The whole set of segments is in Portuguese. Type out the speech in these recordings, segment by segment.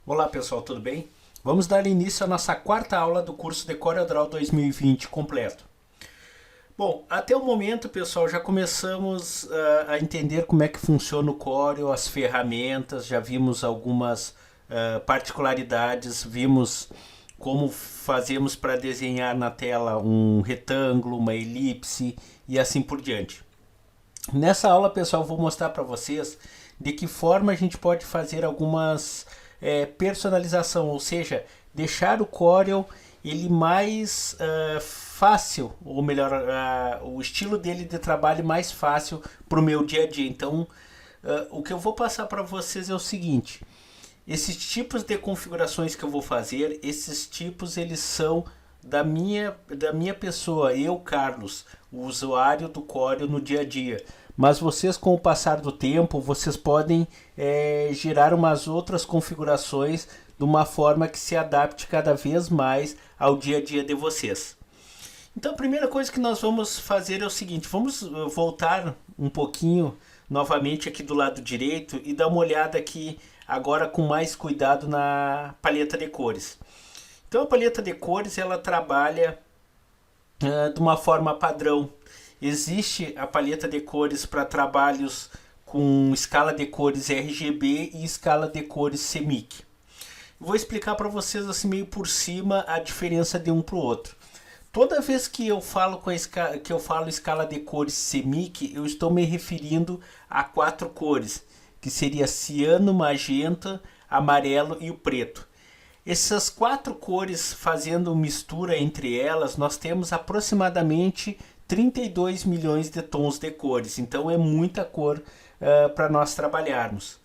Olá pessoal, tudo bem? Vamos dar início à nossa quarta aula do curso de CorelDRAW 2020 completo. Bom, até o momento, pessoal, já começamos a entender como é que funciona o Corel, as ferramentas, já vimos algumas particularidades, vimos como fazemos para desenhar na tela um retângulo, uma elipse e assim por diante. Nessa aula, pessoal, vou mostrar para vocês de que forma a gente pode fazer algumas personalização, ou seja, deixar o Corel ele mais fácil, ou melhor, o estilo dele de trabalho mais fácil para o meu dia a dia. Então, o que eu vou passar para vocês é o seguinte: esses tipos de configurações que eu vou fazer, esses tipos eles são da minha pessoa, eu, Carlos, o usuário do Corel no dia a dia. Mas vocês, com o passar do tempo, vocês podem gerar umas outras configurações de uma forma que se adapte cada vez mais ao dia a dia de vocês. Então, a primeira coisa que nós vamos fazer é o seguinte: vamos voltar um pouquinho novamente aqui do lado direito e dar uma olhada aqui agora com mais cuidado na paleta de cores. Então, a paleta de cores ela trabalha de uma forma padrão. Existe a paleta de cores para trabalhos com escala de cores RGB e escala de cores CMYK. Vou explicar para vocês assim meio por cima a diferença de um para o outro. Toda vez que eu falo que eu falo escala de cores CMYK, eu estou me referindo a quatro cores, que seria ciano, magenta, amarelo e o preto. Essas quatro cores fazendo mistura entre elas, nós temos aproximadamente 32 milhões de tons de cores. Então é muita cor para nós trabalharmos.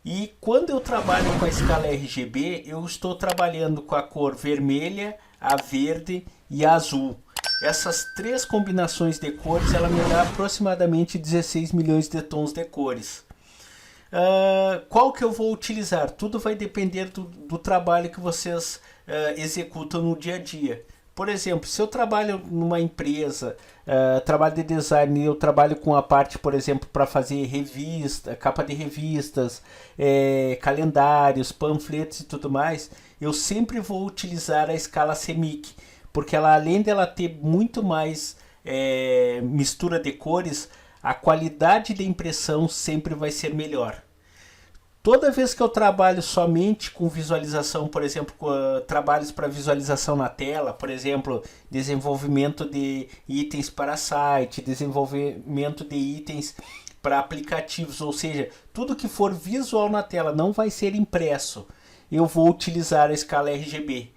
E quando eu trabalho com a escala RGB, eu estou trabalhando com a cor vermelha, a verde e a azul. Essas três combinações de cores ela me dá aproximadamente 16 milhões de tons de cores. Qual que eu vou utilizar? Tudo vai depender do trabalho que vocês executam no dia a dia. Por exemplo, se eu trabalho numa empresa, trabalho de design e eu trabalho com a parte, por exemplo, para fazer revista, capa de revistas, calendários, panfletos e tudo mais, eu sempre vou utilizar a escala CMYK, porque ela, além dela ter muito mais mistura de cores, a qualidade de impressão sempre vai ser melhor. Toda vez que eu trabalho somente com visualização, por exemplo, com, trabalhos para visualização na tela, por exemplo, desenvolvimento de itens para site, desenvolvimento de itens para aplicativos, ou seja, tudo que for visual na tela não vai ser impresso, eu vou utilizar a escala RGB.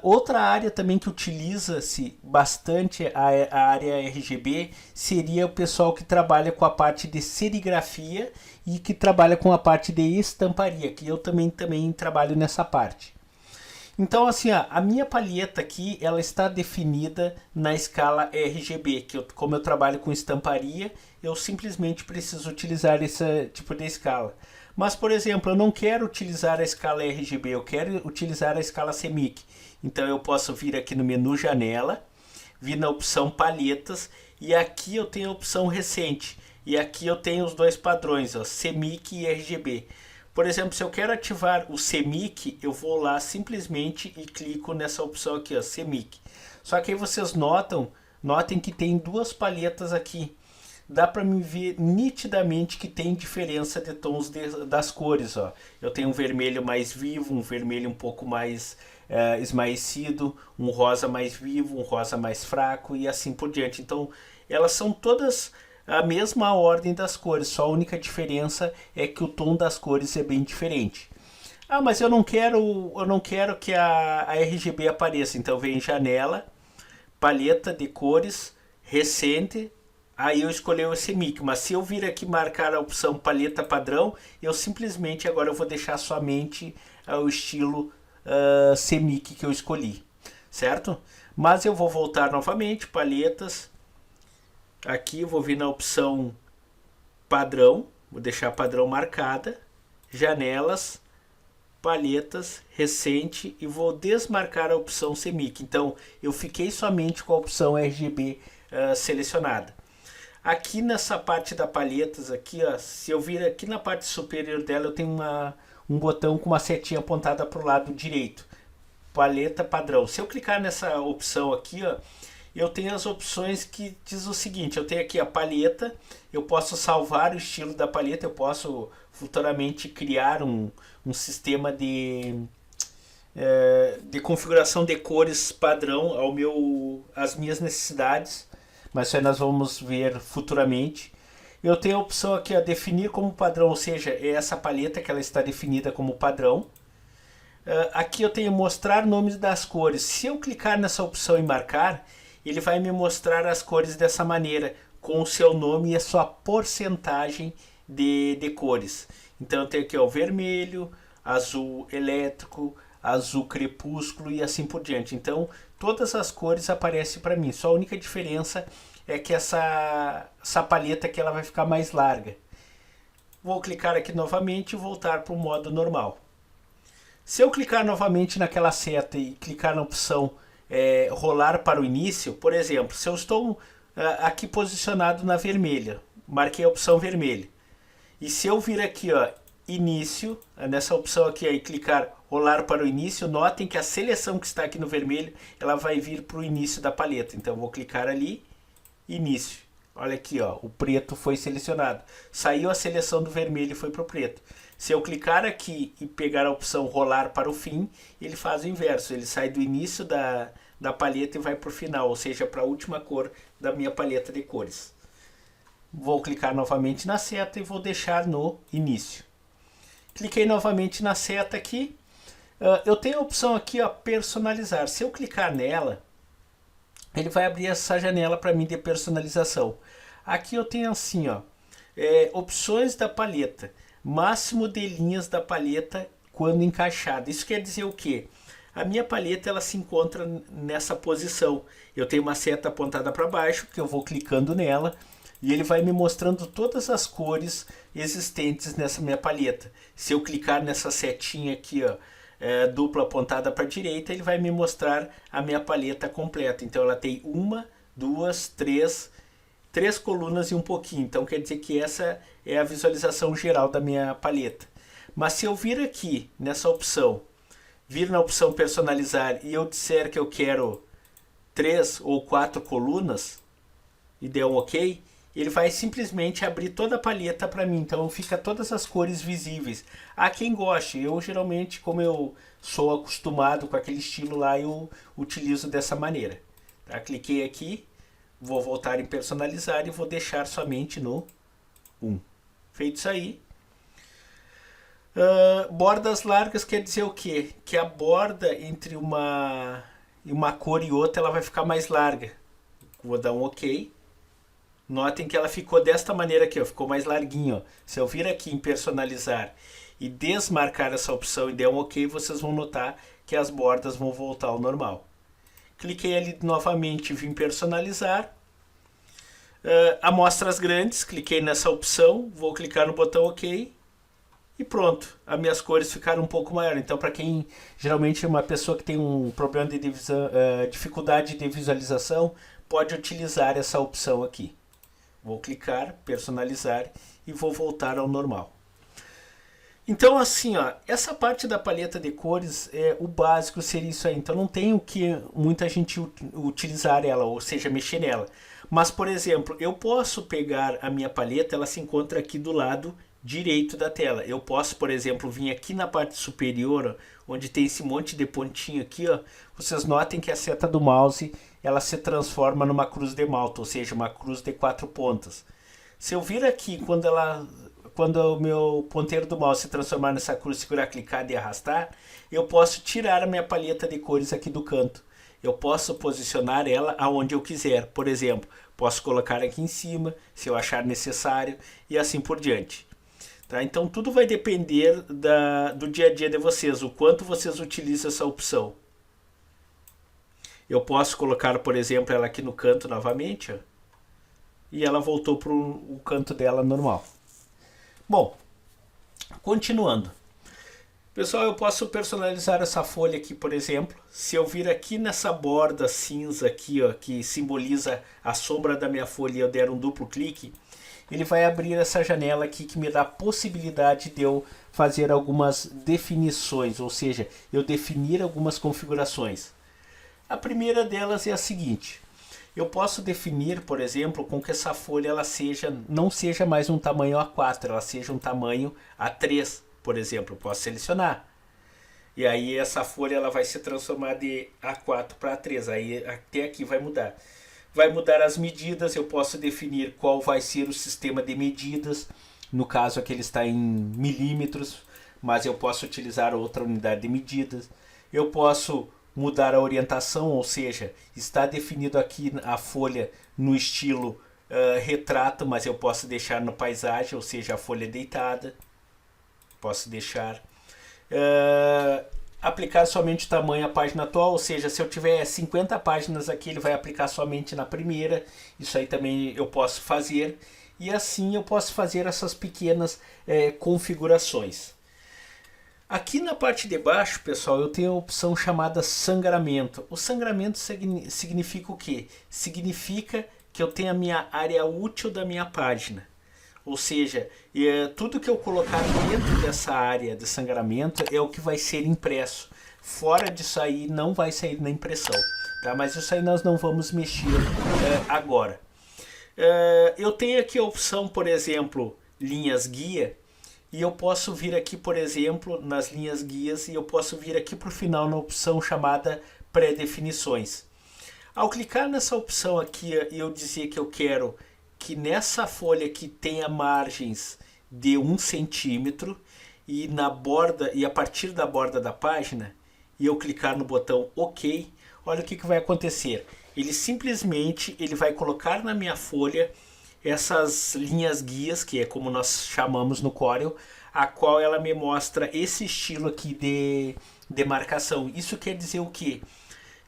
Outra área também que utiliza-se bastante a área RGB seria o pessoal que trabalha com a parte de serigrafia e que trabalha com a parte de estamparia, que eu também trabalho nessa parte. Então, assim, a minha palheta aqui, ela está definida na escala RGB, que como eu trabalho com estamparia, eu simplesmente preciso utilizar esse tipo de escala. Mas, por exemplo, eu não quero utilizar a escala RGB, eu quero utilizar a escala CMYK. Então, eu posso vir aqui no menu Janela, vir na opção Palhetas, e aqui eu tenho a opção Recente. E aqui eu tenho os dois padrões, ó, CMYK e RGB. Por exemplo, se eu quero ativar o CMYK, eu vou lá simplesmente e clico nessa opção aqui, ó, CMYK. Só que aí vocês notem que tem duas palhetas aqui. Dá para me ver nitidamente que tem diferença de tons das cores, ó. Eu tenho um vermelho mais vivo, um vermelho um pouco mais esmaecido, um rosa mais vivo, um rosa mais fraco e assim por diante. Então, elas são todas a mesma ordem das cores, só a única diferença é que o tom das cores é bem diferente. Ah, mas eu não quero que a RGB apareça. Então vem em janela, paleta de cores, recente, aí eu escolhi o CMYK. Mas se eu vir aqui marcar a opção paleta padrão, eu simplesmente agora eu vou deixar somente o estilo CMYK que eu escolhi, certo? Mas eu vou voltar novamente, paletas, aqui eu vou vir na opção padrão, vou deixar padrão marcada, janelas, palhetas, recente e vou desmarcar a opção CMYK. Então eu fiquei somente com a opção RGB selecionada. Aqui nessa parte da palhetas aqui, ó, se eu vir aqui na parte superior dela, eu tenho um botão com uma setinha apontada para o lado direito. Paleta padrão. Se eu clicar nessa opção aqui, ó, eu tenho as opções que diz o seguinte, eu tenho aqui a paleta, eu posso salvar o estilo da paleta, eu posso futuramente criar um sistema de configuração de cores padrão às minhas necessidades, mas isso aí nós vamos ver futuramente. Eu tenho a opção aqui, a definir como padrão, ou seja, é essa paleta que ela está definida como padrão. Aqui eu tenho mostrar nomes das cores. Se eu clicar nessa opção e marcar, ele vai me mostrar as cores dessa maneira, com o seu nome e a sua porcentagem de cores. Então eu tenho aqui o vermelho, azul elétrico, azul crepúsculo e assim por diante. Então todas as cores aparecem para mim. Só a única diferença é que essa paleta aqui ela vai ficar mais larga. Vou clicar aqui novamente e voltar para o modo normal. Se eu clicar novamente naquela seta e clicar na opção rolar para o início, por exemplo, se eu estou aqui posicionado na vermelha, marquei a opção vermelha, e se eu vir aqui, ó, início, nessa opção aqui e clicar rolar para o início, notem que a seleção que está aqui no vermelho, ela vai vir para o início da paleta. Então eu vou clicar ali, início. Olha aqui, ó, o preto foi selecionado. Saiu a seleção do vermelho e foi para o preto. Se eu clicar aqui e pegar a opção rolar para o fim, ele faz o inverso. Ele sai do início da paleta e vai para o final, ou seja, para a última cor da minha paleta de cores. Vou clicar novamente na seta e vou deixar no início. Cliquei novamente na seta aqui. Eu tenho a opção aqui, ó, personalizar. Se eu clicar nela, ele vai abrir essa janela para mim de personalização. Aqui eu tenho assim, ó, opções da paleta. Máximo de linhas da paleta quando encaixada. Isso quer dizer o quê? A minha paleta ela se encontra nessa posição. Eu tenho uma seta apontada para baixo, que eu vou clicando nela, e ele vai me mostrando todas as cores existentes nessa minha paleta. Se eu clicar nessa setinha aqui, ó, dupla apontada para a direita, ele vai me mostrar a minha paleta completa. Então ela tem uma, duas, três colunas e um pouquinho. Então quer dizer que essa é a visualização geral da minha paleta. Mas se eu vir aqui nessa opção, vir na opção personalizar e eu disser que eu quero 3 ou 4 colunas e der um OK, ele vai simplesmente abrir toda a paleta para mim. Então fica todas as cores visíveis. Há quem goste. Eu geralmente, como eu sou acostumado com aquele estilo lá, eu utilizo dessa maneira. Tá? Cliquei aqui, vou voltar em personalizar e vou deixar somente no 1. Feito isso aí. Bordas largas quer dizer o quê? Que a borda entre uma cor e outra ela vai ficar mais larga. Vou dar um OK. Notem que ela ficou desta maneira aqui, ó, ficou mais larguinho. Ó. Se eu vir aqui em personalizar e desmarcar essa opção e der um OK, vocês vão notar que as bordas vão voltar ao normal. Cliquei ali novamente, vim personalizar. Amostras grandes, cliquei nessa opção, vou clicar no botão OK e pronto, as minhas cores ficaram um pouco maiores. Então para quem geralmente é uma pessoa que tem um problema de dificuldade de visualização, pode utilizar essa opção aqui. Vou clicar, personalizar e vou voltar ao normal. Então assim, ó, essa parte da paleta de cores, o básico seria isso aí. Então não tem o que muita gente utilizar ela, ou seja, mexer nela. Mas, por exemplo, eu posso pegar a minha paleta, ela se encontra aqui do lado direito da tela. Eu posso, por exemplo, vir aqui na parte superior, ó, onde tem esse monte de pontinho aqui, ó. Vocês notem que a seta do mouse, ela se transforma numa cruz de malta, ou seja, uma cruz de 4 pontas. Se eu vir aqui, quando o meu ponteiro do mouse se transformar nessa cruz, segurar, clicar e arrastar, eu posso tirar a minha paleta de cores aqui do canto. Eu posso posicionar ela aonde eu quiser. Por exemplo, posso colocar aqui em cima, se eu achar necessário, e assim por diante. Tá? Então tudo vai depender do dia a dia de vocês, o quanto vocês utilizam essa opção. Eu posso colocar, por exemplo, ela aqui no canto novamente, ó, e ela voltou para o canto dela normal. Bom, continuando. Pessoal, eu posso personalizar essa folha aqui, por exemplo. Se eu vir aqui nessa borda cinza aqui, ó, que simboliza a sombra da minha folha, e eu der um duplo clique, ele vai abrir essa janela aqui que me dá a possibilidade de eu fazer algumas definições, ou seja, eu definir algumas configurações. A primeira delas é a seguinte: eu posso definir, por exemplo, com que essa folha ela não seja mais um tamanho A4, ela seja um tamanho A3, por exemplo. Eu posso selecionar. E aí essa folha ela vai se transformar de A4 para A3. Aí até aqui vai mudar. Vai mudar as medidas, eu posso definir qual vai ser o sistema de medidas. No caso aqui ele está em milímetros, mas eu posso utilizar outra unidade de medidas. Eu posso mudar a orientação, ou seja, está definido aqui a folha no estilo retrato, mas eu posso deixar no paisagem, ou seja, a folha deitada. Posso deixar. Aplicar somente o tamanho à página atual, ou seja, se eu tiver 50 páginas aqui, ele vai aplicar somente na primeira. Isso aí também eu posso fazer. E assim eu posso fazer essas pequenas configurações. Aqui na parte de baixo, pessoal, eu tenho a opção chamada sangramento. O sangramento significa o quê? Significa que eu tenho a minha área útil da minha página. Ou seja, tudo que eu colocar dentro dessa área de sangramento é o que vai ser impresso. Fora disso aí não vai sair na impressão. Tá? Mas isso aí nós não vamos mexer agora. Eu tenho aqui a opção, por exemplo, linhas guia. E eu posso vir aqui, por exemplo, nas linhas guias, e eu posso vir aqui para o final na opção chamada pré-definições. Ao clicar nessa opção aqui e eu dizer que eu quero que nessa folha aqui tenha margens de 1 centímetro e na borda e a partir da borda da página, e eu clicar no botão OK, olha o que vai acontecer. Ele simplesmente vai colocar na minha folha essas linhas guias, que é como nós chamamos no Corel, a qual ela me mostra esse estilo aqui de demarcação. Isso quer dizer o quê?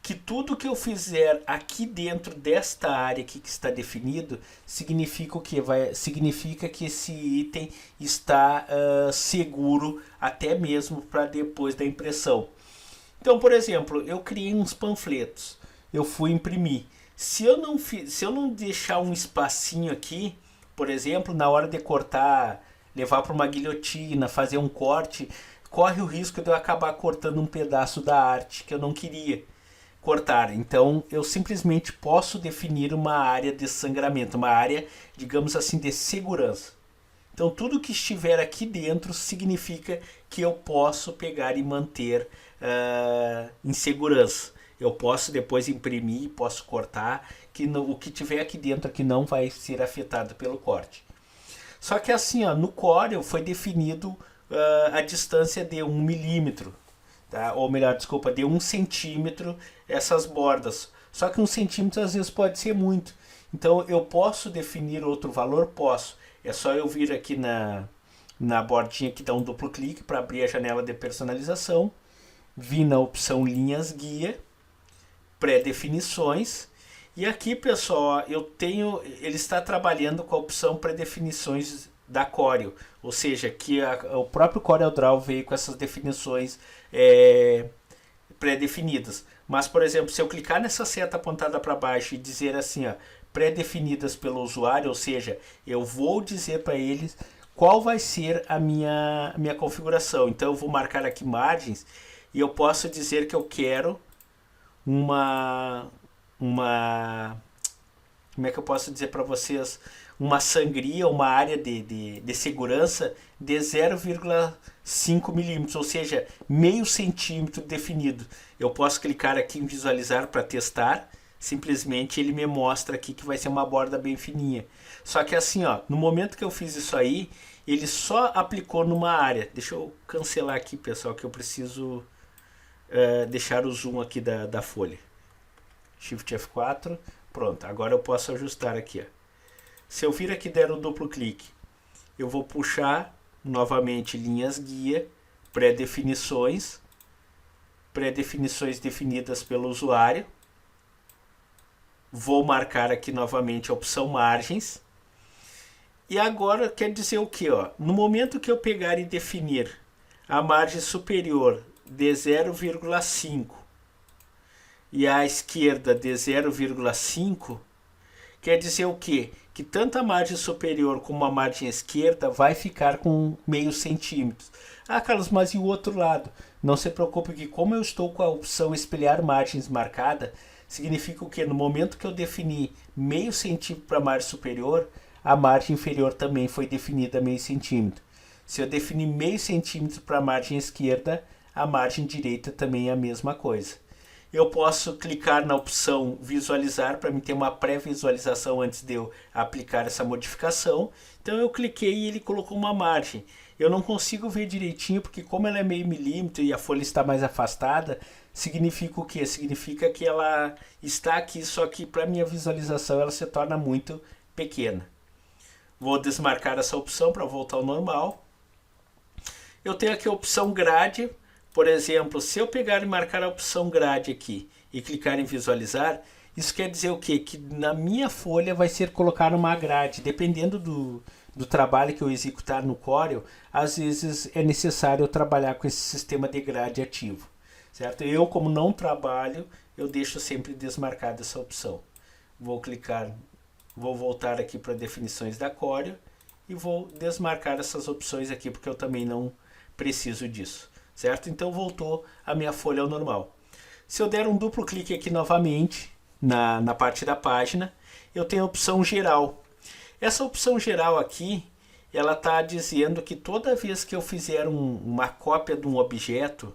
Que tudo que eu fizer aqui dentro desta área aqui que está definido, significa o quê? Significa que esse item está seguro até mesmo para depois da impressão. Então, por exemplo, eu criei uns panfletos, eu fui imprimir. Se eu não deixar um espacinho aqui, por exemplo, na hora de cortar, levar para uma guilhotina, fazer um corte, corre o risco de eu acabar cortando um pedaço da arte que eu não queria cortar. Então eu simplesmente posso definir uma área de sangramento, uma área, digamos assim, de segurança. Então tudo que estiver aqui dentro significa que eu posso pegar e manter em segurança. Eu posso depois imprimir, posso cortar, que o que tiver aqui dentro aqui não vai ser afetado pelo corte. Só que assim, no Corel foi definido a distância de 1 milímetro, tá? Ou melhor, desculpa, de 1 centímetro essas bordas. Só que 1 centímetro às vezes pode ser muito. Então eu posso definir outro valor? Posso. É só eu vir aqui na bordinha que dá um duplo clique para abrir a janela de personalização, vir na opção linhas guia, pré-definições, e aqui, pessoal, ele está trabalhando com a opção pré-definições da Corel, ou seja, que o próprio CorelDRAW veio com essas definições pré-definidas. Mas, por exemplo, se eu clicar nessa seta apontada para baixo e dizer assim, pré-definidas pelo usuário, ou seja, eu vou dizer para eles qual vai ser a minha configuração. Então eu vou marcar aqui margens e eu posso dizer que eu quero como é que eu posso dizer para vocês, uma sangria, uma área de segurança de 0,5 milímetros, ou seja, meio centímetro definido. Eu posso clicar aqui em visualizar para testar, simplesmente ele me mostra aqui que vai ser uma borda bem fininha. Só que assim, no momento que eu fiz isso aí, ele só aplicou numa área. Deixa eu cancelar aqui, pessoal, que eu preciso deixar o zoom aqui da folha. Shift F4, pronto, agora eu posso ajustar aqui. Se eu vir aqui e der um duplo clique, eu vou puxar novamente linhas guia, pré-definições definidas pelo usuário. Vou marcar aqui novamente a opção margens. E agora quer dizer o que? No momento que eu pegar e definir a margem superior de 0,5 e a esquerda de 0,5, quer dizer o que? que tanto a margem superior como a margem esquerda vai ficar com meio centímetro. Ah, Carlos, mas e o outro lado? Não se preocupe que como eu estou com a opção espelhar margens marcada, significa o que? No momento que eu defini meio centímetro para a margem superior, a margem inferior também foi definida meio centímetro. Se eu definir meio centímetro para a margem esquerda, a margem direita também é a mesma coisa. Eu posso clicar na opção visualizar para me ter uma pré-visualização antes de eu aplicar essa modificação. Então eu cliquei e ele colocou uma margem. Eu não consigo ver direitinho porque como ela é meio milímetro e a folha está mais afastada, significa o quê? Significa que ela está aqui, só que para minha visualização ela se torna muito pequena. Vou desmarcar essa opção para voltar ao normal. Eu tenho aqui a opção grade. Por exemplo, se eu pegar e marcar a opção grade aqui e clicar em visualizar, isso quer dizer o quê? Que na minha folha vai ser colocada uma grade. Dependendo do trabalho que eu executar no Corel, às vezes é necessário eu trabalhar com esse sistema de grade ativo. Certo? Eu, como não trabalho, eu deixo sempre desmarcada essa opção. Vou clicar, vou voltar aqui para definições da Corel e vou desmarcar essas opções aqui porque eu também não preciso disso. Certo? Então voltou a minha folha ao normal. Se eu der um duplo clique aqui novamente na parte da página, eu tenho a opção geral. Essa opção geral aqui, ela está dizendo que toda vez que eu fizer uma cópia de um objeto,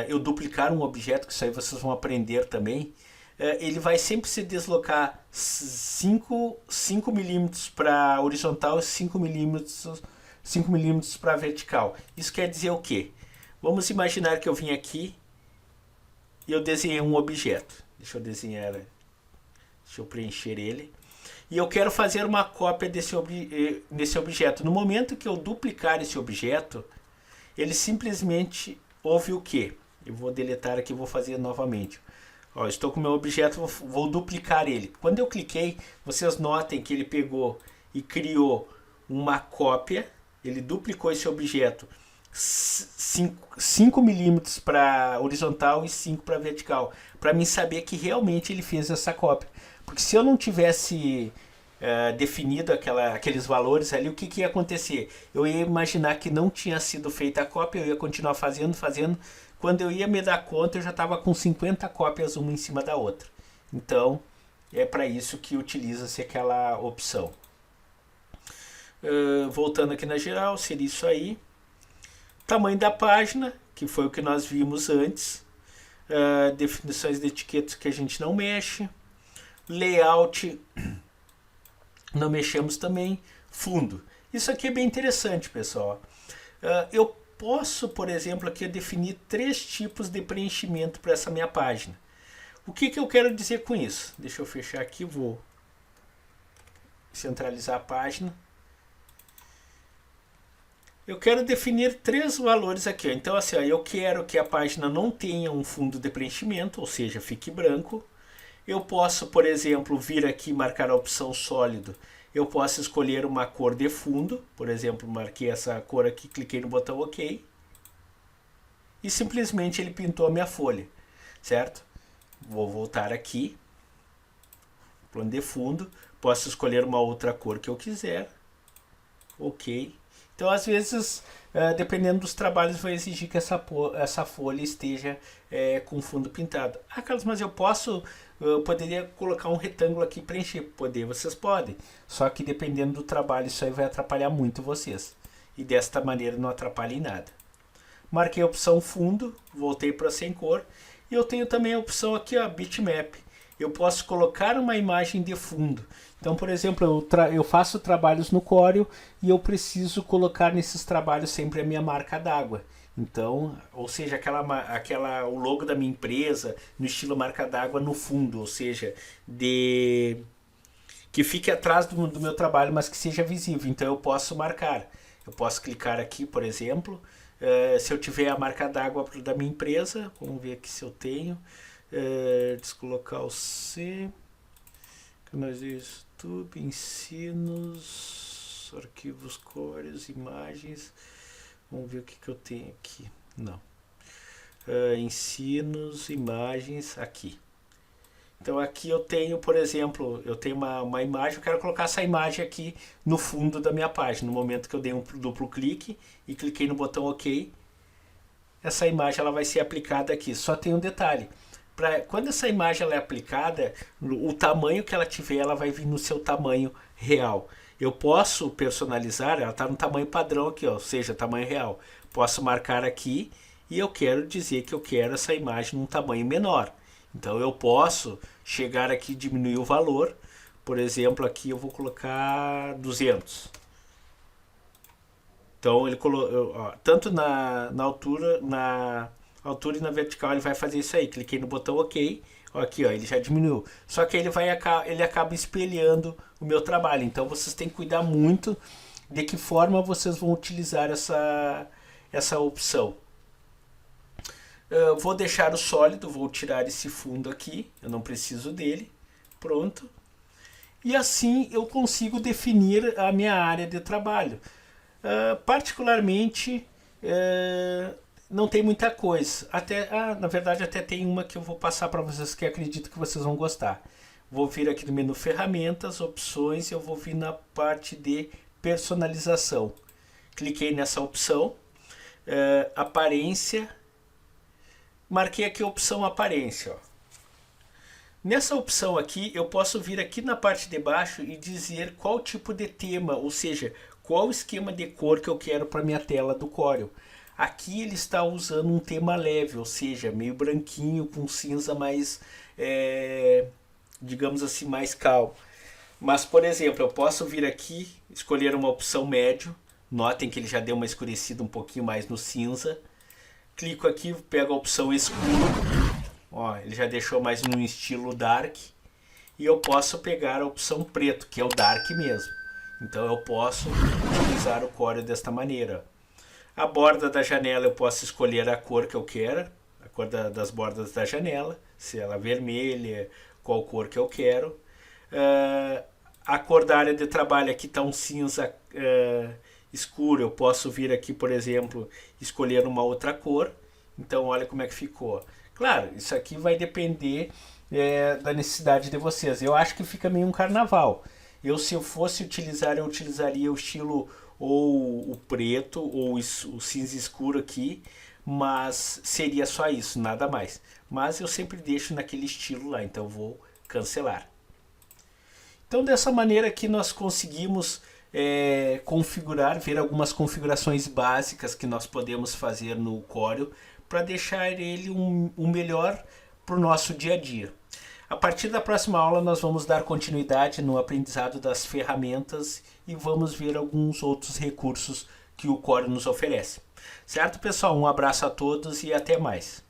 eu duplicar um objeto, que isso aí vocês vão aprender também, ele vai sempre se deslocar 5 milímetros para horizontal e 5 milímetros para vertical. Isso quer dizer o quê? Vamos imaginar que eu vim aqui e eu desenhei um objeto. Deixa eu preencher ele. E eu quero fazer uma cópia desse objeto. No momento que eu duplicar esse objeto, ele simplesmente ouve o quê? Eu vou deletar aqui e vou fazer novamente. Ó, estou com o meu objeto, vou duplicar ele. Quando eu cliquei, vocês notem que ele pegou e criou uma cópia. Ele duplicou esse objeto 5 milímetros para horizontal e 5 para vertical, para mim saber que realmente ele fez essa cópia. Porque se eu não tivesse definido aqueles valores ali, o que ia acontecer? Eu ia imaginar que não tinha sido feita a cópia, eu ia continuar fazendo. Quando eu ia me dar conta, eu já estava com 50 cópias uma em cima da outra. Então, é para isso que utiliza-se aquela opção. Voltando aqui na geral, seria isso aí. Tamanho da página, que foi o que nós vimos antes. Definições de etiquetas que a gente não mexe. Layout, não mexemos também. Fundo. Isso aqui é bem interessante, pessoal. Eu posso, por exemplo, aqui definir 3 tipos de preenchimento para essa minha página. O que eu quero dizer com isso? Deixa eu fechar aqui, vou centralizar a página. Eu quero definir 3 valores aqui. Então, assim, eu quero que a página não tenha um fundo de preenchimento, ou seja, fique branco. Eu posso, por exemplo, vir aqui e marcar a opção sólido. Eu posso escolher uma cor de fundo. Por exemplo, marquei essa cor aqui, cliquei no botão OK. E simplesmente ele pintou a minha folha, certo? Vou voltar aqui. Plano de fundo. Posso escolher uma outra cor que eu quiser. OK. Então, às vezes, dependendo dos trabalhos, vai exigir que essa folha esteja com fundo pintado. Ah, Carlos, mas eu poderia colocar um retângulo aqui e preencher. Vocês podem. Só que dependendo do trabalho, isso aí vai atrapalhar muito vocês. E desta maneira não atrapalha em nada. Marquei a opção fundo, voltei para sem cor. E eu tenho também a opção aqui, ó, bitmap. Eu posso colocar uma imagem de fundo. Então, por exemplo, eu faço trabalhos no Corel e eu preciso colocar nesses trabalhos sempre a minha marca d'água. Então, ou seja, o logo da minha empresa no estilo marca d'água no fundo, ou seja, que fique atrás do meu trabalho, mas que seja visível. Então, eu posso marcar. Eu posso clicar aqui, por exemplo, se eu tiver a marca d'água da minha empresa, vamos ver aqui se eu tenho. Descolocar o C, canais de YouTube, ensinos, arquivos cores, imagens. Vamos ver o que eu tenho aqui. Não. Ensinos, imagens, aqui. Então aqui eu tenho, por exemplo, eu tenho uma imagem, eu quero colocar essa imagem aqui no fundo da minha página. No momento que eu dei um duplo clique e cliquei no botão OK, essa imagem ela vai ser aplicada aqui. Só tem um detalhe. Quando essa imagem ela é aplicada, o tamanho que ela tiver, ela vai vir no seu tamanho real. Eu posso personalizar, ela está no tamanho padrão aqui, ó, ou seja, tamanho real. Posso marcar aqui e eu quero dizer que eu quero essa imagem num tamanho menor. Então eu posso chegar aqui e diminuir o valor. Por exemplo, aqui eu vou colocar 200. Então ele colocou, tanto na altura e na vertical ele vai fazer isso aí. Cliquei no botão OK. Ó, aqui, ó, ele já diminuiu. Só que ele acaba espelhando o meu trabalho. Então vocês têm que cuidar muito de que forma vocês vão utilizar essa opção. Vou deixar o sólido, vou tirar esse fundo aqui, eu não preciso dele. Pronto. E assim eu consigo definir a minha área de trabalho. Particularmente, não tem muita coisa. Na verdade, até tem uma que eu vou passar para vocês que acredito que vocês vão gostar. Vou vir aqui no menu Ferramentas, Opções, e eu vou vir na parte de Personalização. Cliquei nessa opção, Aparência. Marquei aqui a opção Aparência. Ó. Nessa opção aqui, eu posso vir aqui na parte de baixo e dizer qual tipo de tema, ou seja, qual esquema de cor que eu quero para minha tela do Corel. Aqui ele está usando um tema leve, ou seja, meio branquinho com cinza mais, digamos assim, mais calmo. Mas, por exemplo, eu posso vir aqui, escolher uma opção médio. Notem que ele já deu uma escurecida um pouquinho mais no cinza. Clico aqui, pego a opção escuro. Ó, ele já deixou mais no estilo dark. E eu posso pegar a opção preto, que é o dark mesmo. Então eu posso utilizar o Corel desta maneira. A borda da janela eu posso escolher a cor que eu quero. A cor das bordas da janela. Se ela é vermelha, qual cor que eu quero. A cor da área de trabalho aqui está um cinza escuro. Eu posso vir aqui, por exemplo, escolher uma outra cor. Então olha como é que ficou. Claro, isso aqui vai depender da necessidade de vocês. Eu acho que fica meio um carnaval. Se eu fosse utilizar, eu utilizaria o estilo ou o preto ou o cinza escuro aqui, mas seria só isso, nada mais. Mas eu sempre deixo naquele estilo lá, então vou cancelar. Então dessa maneira aqui nós conseguimos configurar, ver algumas configurações básicas que nós podemos fazer no Corel para deixar ele um melhor para o nosso dia a dia. A partir da próxima aula nós vamos dar continuidade no aprendizado das ferramentas e vamos ver alguns outros recursos que o Corel nos oferece. Certo, pessoal? Um abraço a todos e até mais.